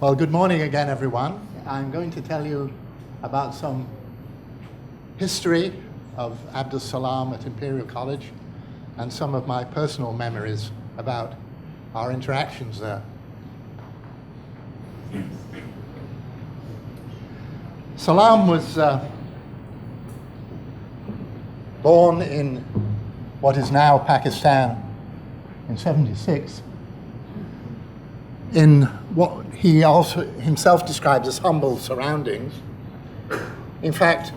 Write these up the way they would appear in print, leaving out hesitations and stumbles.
Well, good morning again, everyone. I'm going to tell you about some history of Abdus Salam at Imperial College and some of my personal memories about our interactions there. Salam was born in what is now Pakistan in '76 in what he also himself describes as humble surroundings. In fact,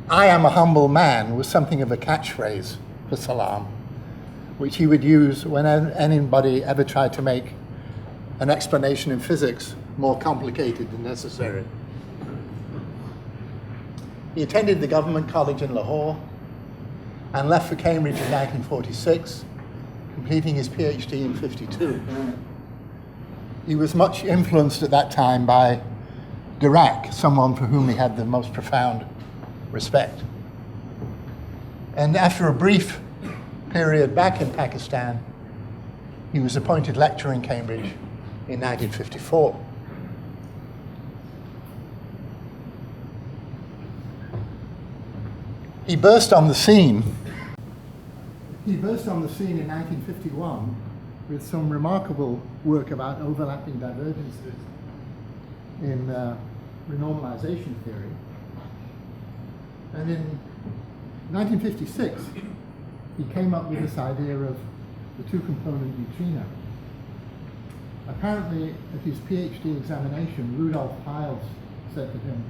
"I am a humble man" was something of a catchphrase for Salam, which he would use when anybody ever tried to make an explanation in physics more complicated than necessary. He attended the government college in Lahore and left for Cambridge in 1946, completing his PhD in '52. He was much influenced at that time by Dirac, someone for whom he had the most profound respect. And after a brief period back in Pakistan, he was appointed lecturer in Cambridge in 1954. He burst on the scene in 1951 with some remarkable work about overlapping divergences in renormalization theory. And in 1956, he came up with this idea of the two-component neutrino. Apparently, at his PhD examination, Rudolf Peierls said to him,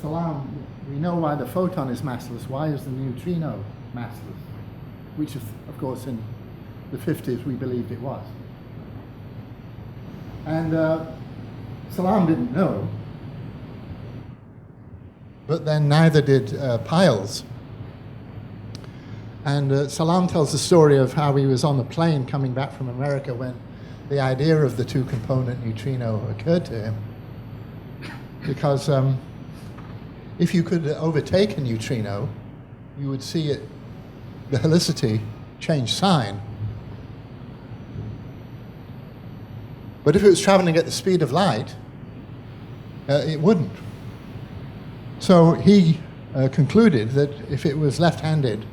"Salam, we know why the photon is massless. Why is the neutrino massless?" Which, of course, in the 50s, we believed it was. And Salam didn't know, but then neither did Peierls. And Salam tells the story of how he was on the plane coming back from America when the idea of the two-component neutrino occurred to him. Because if you could overtake a neutrino, you would see it, the helicity, change sign. But if it was traveling at the speed of light, it wouldn't. So he concluded that if it was left-handed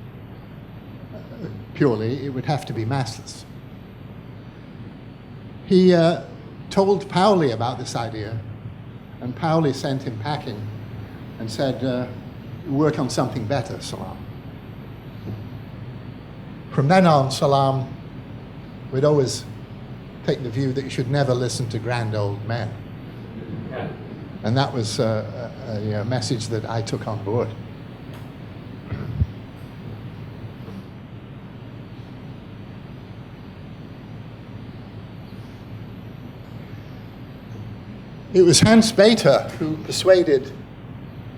purely, it would have to be massless. He told Pauli about this idea, and Pauli sent him packing and said, "Work on something better, Salam." From then on, Salam would always take the view that you should never listen to grand old men. And that was a message that I took on board. It was Hans Bethe who persuaded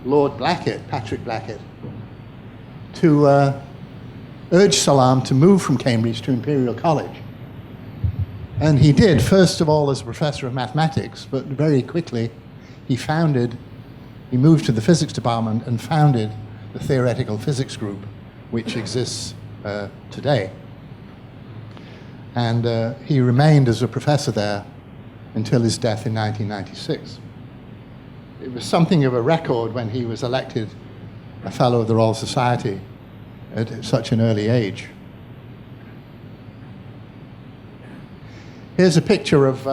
Lord Blackett, Patrick Blackett, to urge Salam to move from Cambridge to Imperial College. And he did, first of all as a professor of mathematics, but very quickly he moved to the physics department and founded the theoretical physics group, which exists today. And he remained as a professor there until his death in 1996. It was something of a record when he was elected a Fellow of the Royal Society at such an early age. Here's a picture of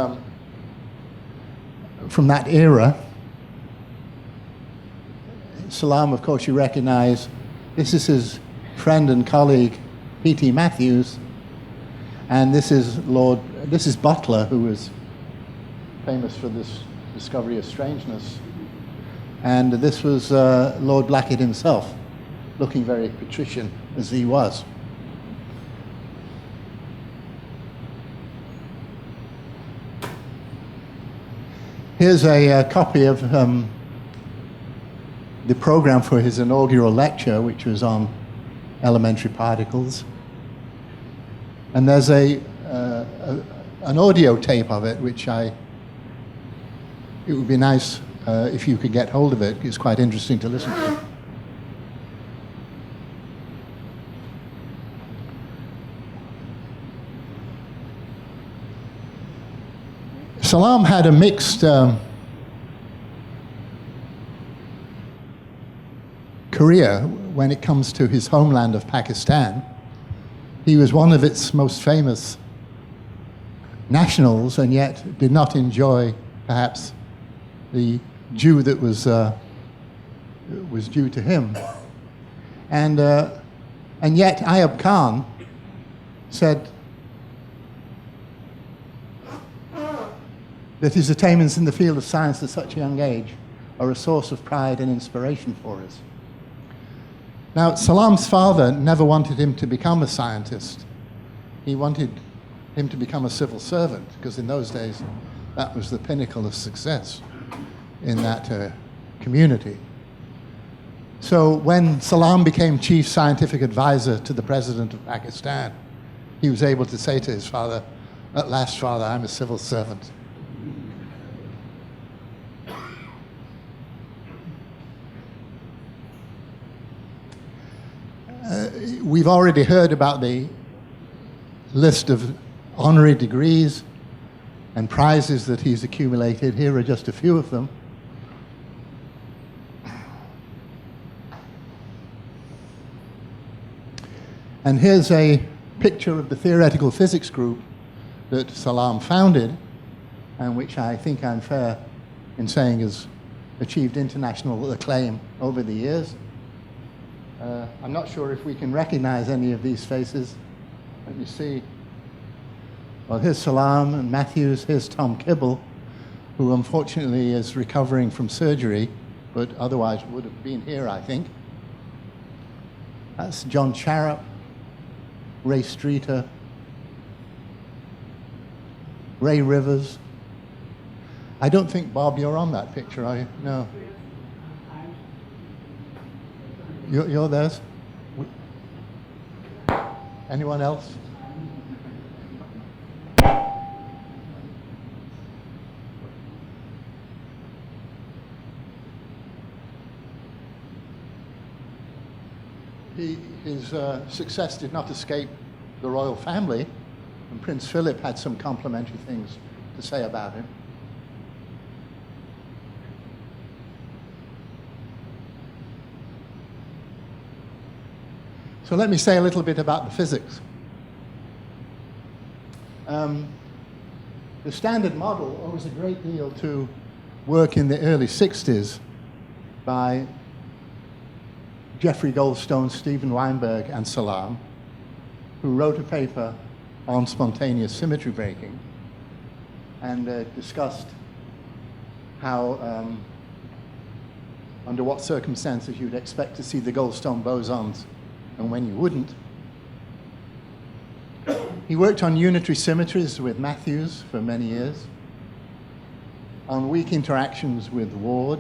from that era. Salam, of course, you recognize. This is his friend and colleague, P.T. Matthews, and this is Butler, who was famous for this discovery of strangeness. And this was Lord Blackett himself, looking very patrician as he was. Here's a copy of the program for his inaugural lecture, which was on elementary particles. And there's an audio tape of it, which it would be nice if you could get hold of it. It's quite interesting to listen to. Salam had a mixed career when it comes to his homeland of Pakistan. He was one of its most famous nationals, and yet did not enjoy, perhaps, the due that was due to him. And yet Ayub Khan said that his attainments in the field of science at such a young age are a source of pride and inspiration for us. Now, Salam's father never wanted him to become a scientist. He wanted him to become a civil servant, because in those days that was the pinnacle of success in that community. So when Salam became chief scientific advisor to the president of Pakistan, he was able to say to his father, "At last, father, I'm a civil servant." We've already heard about the list of honorary degrees and prizes that he's accumulated. Here are just a few of them. And here's a picture of the theoretical physics group that Salam founded, and which I think I'm fair in saying has achieved international acclaim over the years. I'm not sure if we can recognize any of these faces. Let me see. Well, here's Salam and Matthews. Here's Tom Kibble, who unfortunately is recovering from surgery, but otherwise would have been here, I think. That's John Charap, Ray Streeter, Ray Rivers. I don't think, Bob, you're on that picture, are you? No. You're theirs? Anyone else? His success did not escape the royal family, and Prince Philip had some complimentary things to say about him. So let me say a little bit about the physics. The Standard Model owes a great deal to work in the early 60s by Jeffrey Goldstone, Stephen Weinberg, and Salam, who wrote a paper on spontaneous symmetry breaking and discussed how, under what circumstances you'd expect to see the Goldstone bosons and when you wouldn't. He worked on unitary symmetries with Matthews for many years, on weak interactions with Ward.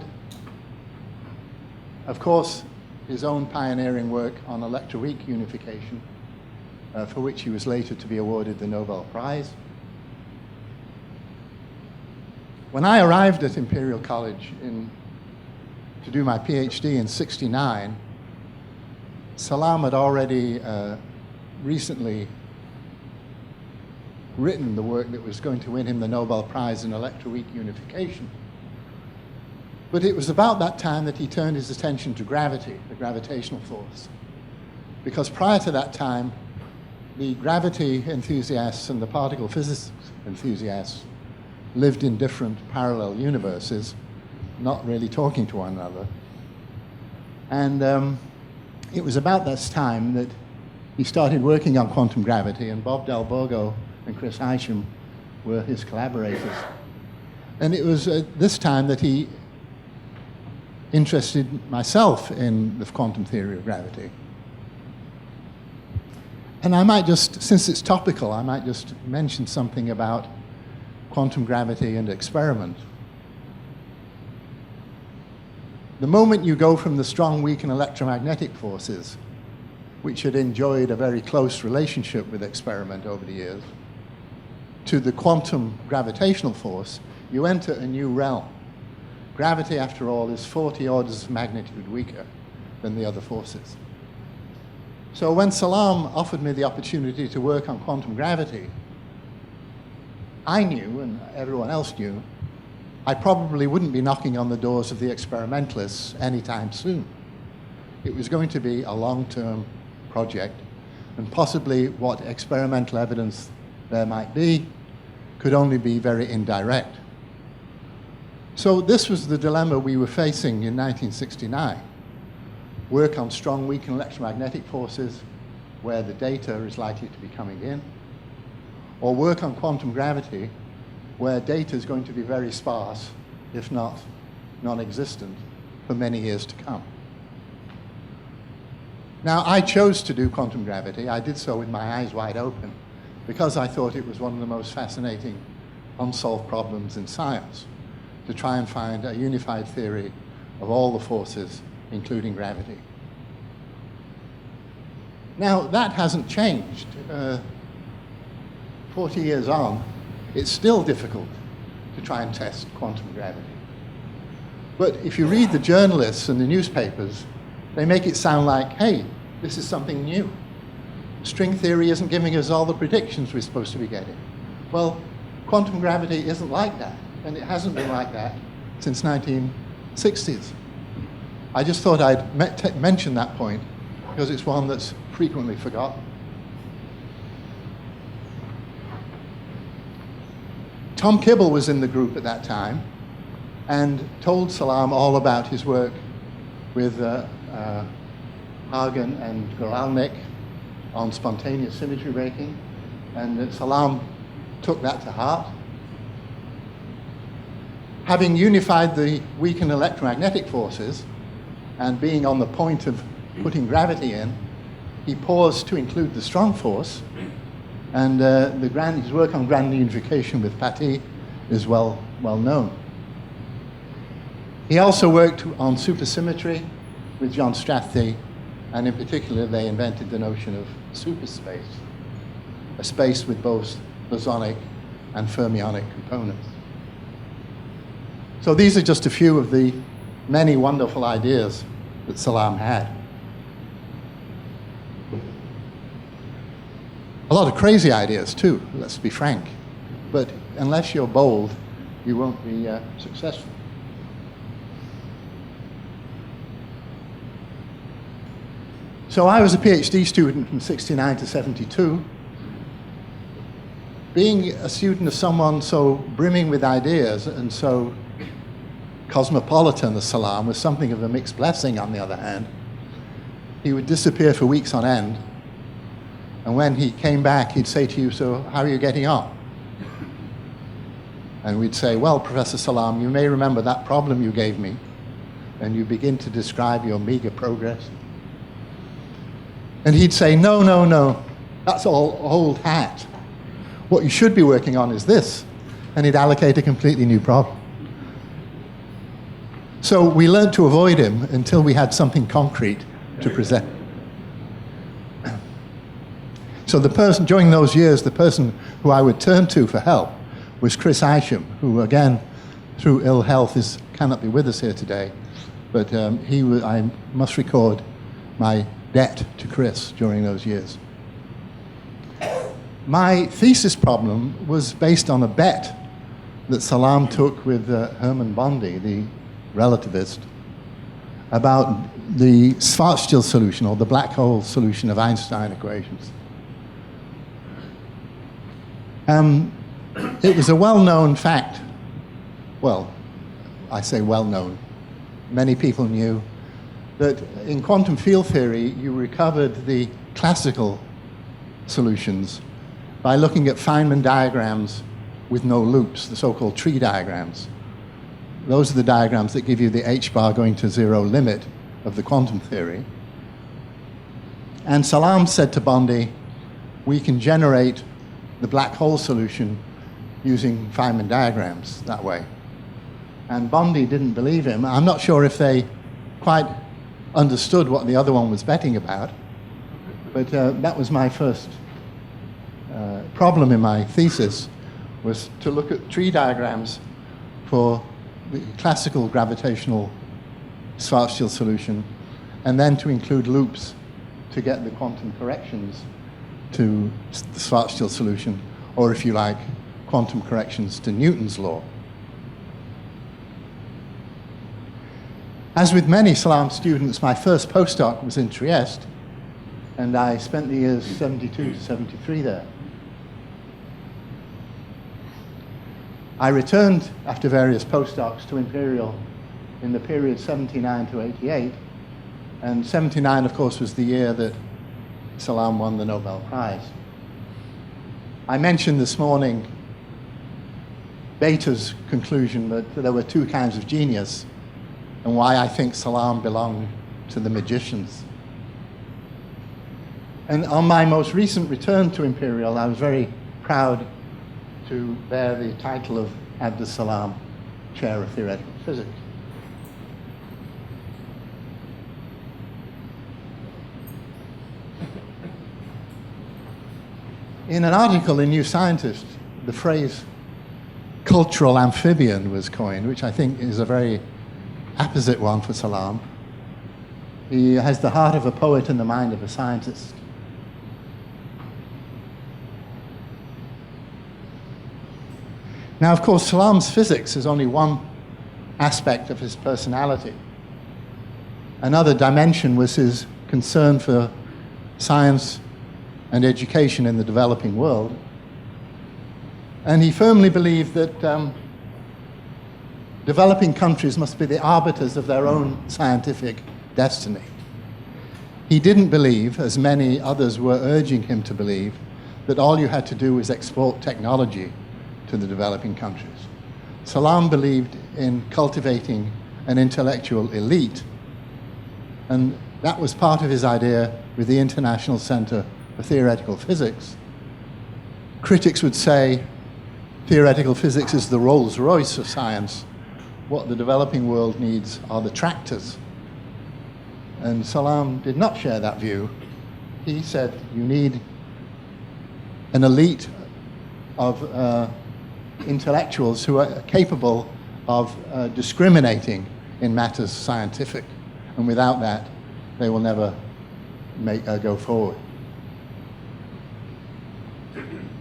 Of course, his own pioneering work on electroweak unification, for which he was later to be awarded the Nobel Prize. When I arrived at Imperial College to do my PhD in '69, Salam had already recently written the work that was going to win him the Nobel Prize in electroweak unification. But it was about that time that he turned his attention to gravity, the gravitational force. Because prior to that time, the gravity enthusiasts and the particle physics enthusiasts lived in different parallel universes, not really talking to one another. And it was about this time that he started working on quantum gravity, and Bob Del Borgo and Chris Isham were his collaborators. And it was at this time that he interested myself in the quantum theory of gravity. And I might just, since it's topical, I might just mention something about quantum gravity and experiment. The moment you go from the strong, weak, and electromagnetic forces, which had enjoyed a very close relationship with experiment over the years, to the quantum gravitational force, you enter a new realm. Gravity, after all, is 40 orders of magnitude weaker than the other forces. So when Salam offered me the opportunity to work on quantum gravity, I knew, and everyone else knew, I probably wouldn't be knocking on the doors of the experimentalists anytime soon. It was going to be a long-term project, and possibly what experimental evidence there might be could only be very indirect. So this was the dilemma we were facing in 1969. Work on strong, weak, and electromagnetic forces where the data is likely to be coming in, or work on quantum gravity where data is going to be very sparse, if not non-existent, for many years to come. Now, I chose to do quantum gravity. I did so with my eyes wide open because I thought it was one of the most fascinating unsolved problems in science, to try and find a unified theory of all the forces, including gravity. Now, that hasn't changed. 40 years on, it's still difficult to try and test quantum gravity. But if you read the journalists and the newspapers, they make it sound like, hey, this is something new. String theory isn't giving us all the predictions we're supposed to be getting. Well, quantum gravity isn't like that, and it hasn't been like that since 1960s. I just thought I'd mention that point because it's one that's frequently forgotten. Tom Kibble was in the group at that time and told Salam all about his work with Hagen and Goralnik on spontaneous symmetry breaking, and Salam took that to heart. Having unified the weak and electromagnetic forces and being on the point of putting gravity in, he paused to include the strong force, and his work on grand unification with Paty is well known. He also worked on supersymmetry with John Strathy, and in particular they invented the notion of superspace, a space with both bosonic and fermionic components. So these are just a few of the many wonderful ideas that Salam had. A lot of crazy ideas too, let's be frank. But unless you're bold, you won't be successful. So I was a PhD student from 69 to 72. Being a student of someone so brimming with ideas and so cosmopolitan as Salam was something of a mixed blessing, on the other hand. He would disappear for weeks on end, and when he came back, he'd say to you, so how are you getting on? And we'd say, well, Professor Salam, you may remember that problem you gave me, and you begin to describe your meager progress. And he'd say, no, that's all old hat. What you should be working on is this. And he'd allocate a completely new problem. So we learned to avoid him until we had something concrete to present. So during those years, the person who I would turn to for help was Chris Isham, who again, through ill health, cannot be with us here today. But I must record my debt to Chris during those years. My thesis problem was based on a bet that Salam took with Hermann Bondi, the relativist, about the Schwarzschild solution, or the black hole solution of Einstein equations. It was a well-known fact. Well, I say well-known. Many people knew that in quantum field theory, you recovered the classical solutions by looking at Feynman diagrams with no loops, the so-called tree diagrams. Those are the diagrams that give you the h-bar going to zero limit of the quantum theory. And Salam said to Bondi, we can generate the black hole solution using Feynman diagrams that way. And Bondi didn't believe him. I'm not sure if they quite understood what the other one was betting about, but that was my first problem in my thesis, was to look at tree diagrams for the classical gravitational Schwarzschild solution, and then to include loops to get the quantum corrections to the Schwarzschild solution, or if you like, quantum corrections to Newton's law. As with many Salam students, my first postdoc was in Trieste, and I spent the years 72 to 73 there. I returned after various postdocs to Imperial in the period 79 to 88, and 79, of course, was the year that Salam won the Nobel Prize. I mentioned this morning Bethe's conclusion that there were two kinds of genius, and why I think Salam belonged to the magicians. And on my most recent return to Imperial, I was very proud to bear the title of Abdus Salam Chair of Theoretical Physics. In an article in New Scientist, the phrase cultural amphibian was coined, which I think is a very apposite one for Salam. He has the heart of a poet and the mind of a scientist. Now, of course, Salam's physics is only one aspect of his personality. Another dimension was his concern for science and education in the developing world. And he firmly believed that developing countries must be the arbiters of their own scientific destiny. He didn't believe, as many others were urging him to believe, that all you had to do was export technology to the developing countries. Salam believed in cultivating an intellectual elite, and that was part of his idea with the International Center for Theoretical Physics. Critics would say theoretical physics is the Rolls-Royce of science. What the developing world needs are the tractors. And Salam did not share that view. He said you need an elite of intellectuals who are capable of discriminating in matters scientific. And without that, they will never go forward.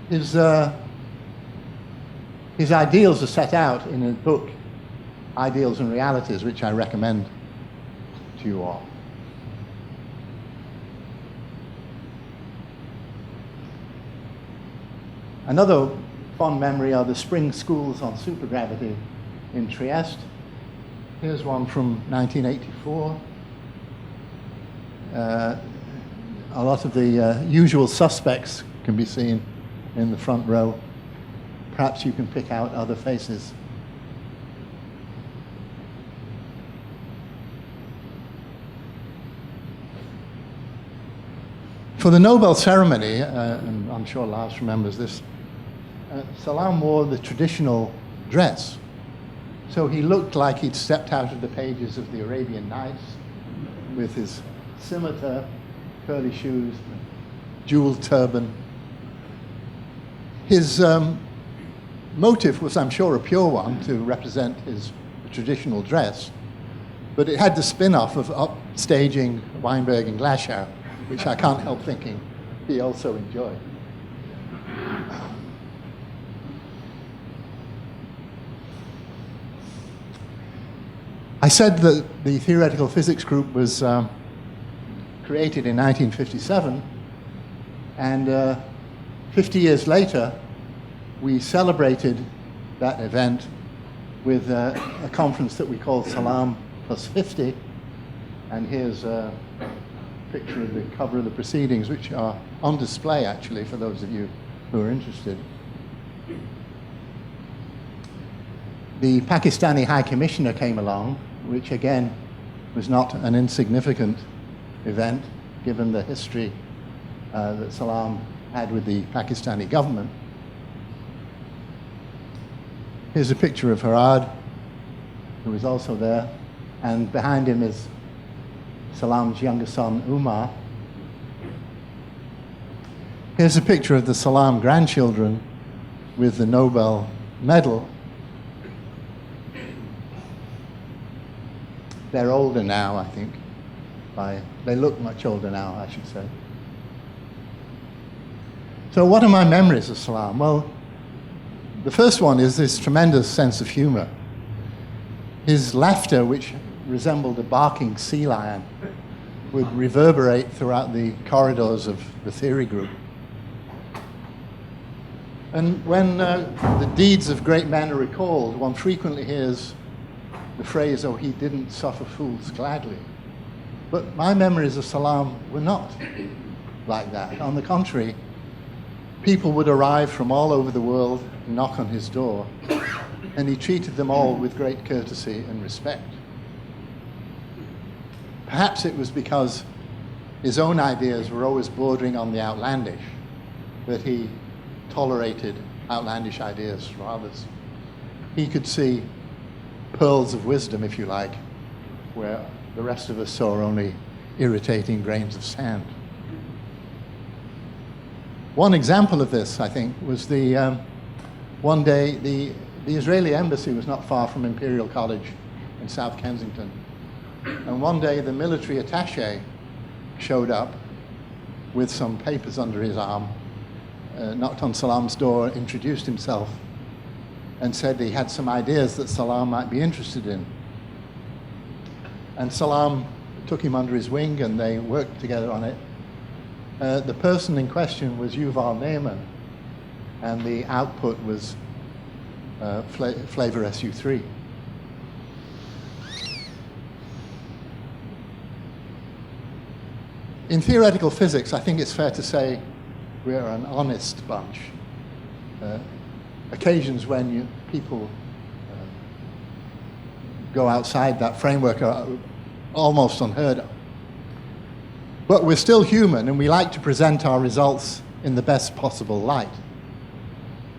His ideals are set out in a book, Ideals and Realities, which I recommend to you all. Another fond memory are the spring schools on supergravity in Trieste. Here's one from 1984. A lot of the usual suspects can be seen in the front row. Perhaps you can pick out other faces. For the Nobel ceremony, and I'm sure Lars remembers this, Salam wore the traditional dress. So he looked like he'd stepped out of the pages of the Arabian Nights with his scimitar, curly shoes, jeweled turban. His motive was, I'm sure, a pure one to represent his traditional dress, but it had the spin-off of upstaging Weinberg and Glasgow, which I can't help thinking he also enjoyed. I said that the theoretical physics group was created in 1957, and 50 years later, we celebrated that event with a conference that we called Salam Plus 50, and here's a picture of the cover of the proceedings, which are on display, actually, for those of you who are interested. The Pakistani High Commissioner came along, which again was not an insignificant event, given the history that Salam had with the Pakistani government. Here's a picture of Harad, who was also there, and behind him is Salam's younger son, Umar. Here's a picture of the Salam grandchildren with the Nobel medal. They're older now, I think. They look much older now, I should say. So what are my memories of Salam? Well, The first one is this tremendous sense of humor. His laughter, which resembled a barking sea lion, would reverberate throughout the corridors of the theory group. And when the deeds of great men are recalled, one frequently hears the phrase, "Oh, he didn't suffer fools gladly." But my memories of Salam were not like that. On the contrary, people would arrive from all over the world and knock on his door, and he treated them all with great courtesy and respect. Perhaps it was because his own ideas were always bordering on the outlandish that he tolerated outlandish ideas from others. He could see pearls of wisdom, if you like, where the rest of us saw only irritating grains of sand. One example of this, I think, was one day the Israeli embassy was not far from Imperial College in South Kensington. And one day the military attaché showed up with some papers under his arm, knocked on Salam's door, introduced himself, and said he had some ideas that Salam might be interested in. And Salam took him under his wing and they worked together on it. The person in question was Yuval Ne'eman, and the output was Flavor SU3. In theoretical physics, I think it's fair to say we're an honest bunch. Occasions when people go outside that framework are almost unheard of. But we're still human, and we like to present our results in the best possible light.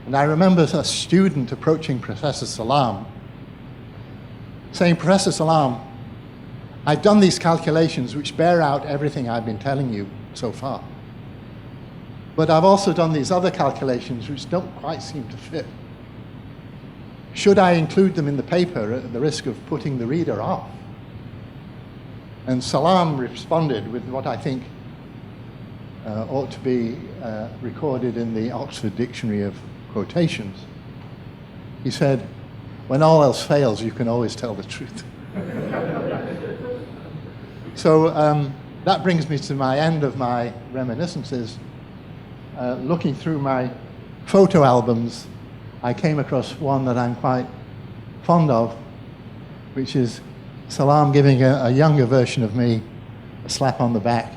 And I remember a student approaching Professor Salam, saying, "Professor Salam, I've done these calculations which bear out everything I've been telling you so far. But I've also done these other calculations which don't quite seem to fit. Should I include them in the paper at the risk of putting the reader off?" And Salam responded with what I think ought to be recorded in the Oxford Dictionary of Quotations. He said, "When all else fails, you can always tell the truth." So that brings me to my end of my reminiscences. Looking through my photo albums, I came across one that I'm quite fond of, which is Salam giving a younger version of me a slap on the back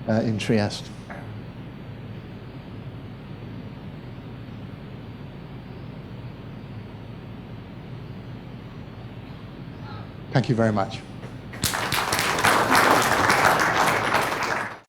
in Trieste. Thank you very much.